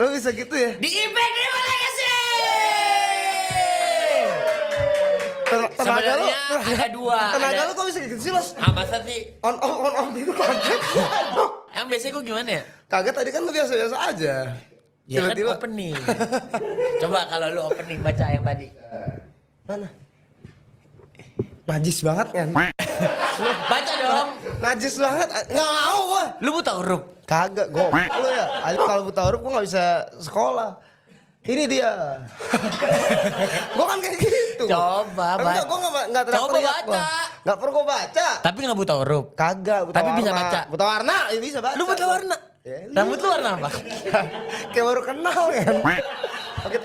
Lo bisa gitu ya? Di IPK terima kasih. Tenaga lo, Sebenarnya ada dua. tenaga lo kok bisa gitu sih, Los? Ah, masa sih? On off itu kaget. Yang biasanya gue gimana ya? Kaget tadi kan lo biasa-biasa aja. Ya kan Tiba-tiba. opening. Coba kalau lu opening baca yang tadi. Mana? Najis banget kan? Baca dong. Najis banget. Nggak mau gua. Lu buta huruf. Kagak, gua lu ya. Kalau buta huruf gua nggak bisa sekolah. Ini dia. Gua kan kayak gitu. Coba baca. Gua nggak Coba baca. Nggak perlu gua baca. Tapi nggak buta huruf. Kagak. Buta Tapi warna. bisa baca. Buta warna, ya bisa baca. Lu buta warna. Ya, Rambut lu warna apa? Kayak baru kenal kan. Oke.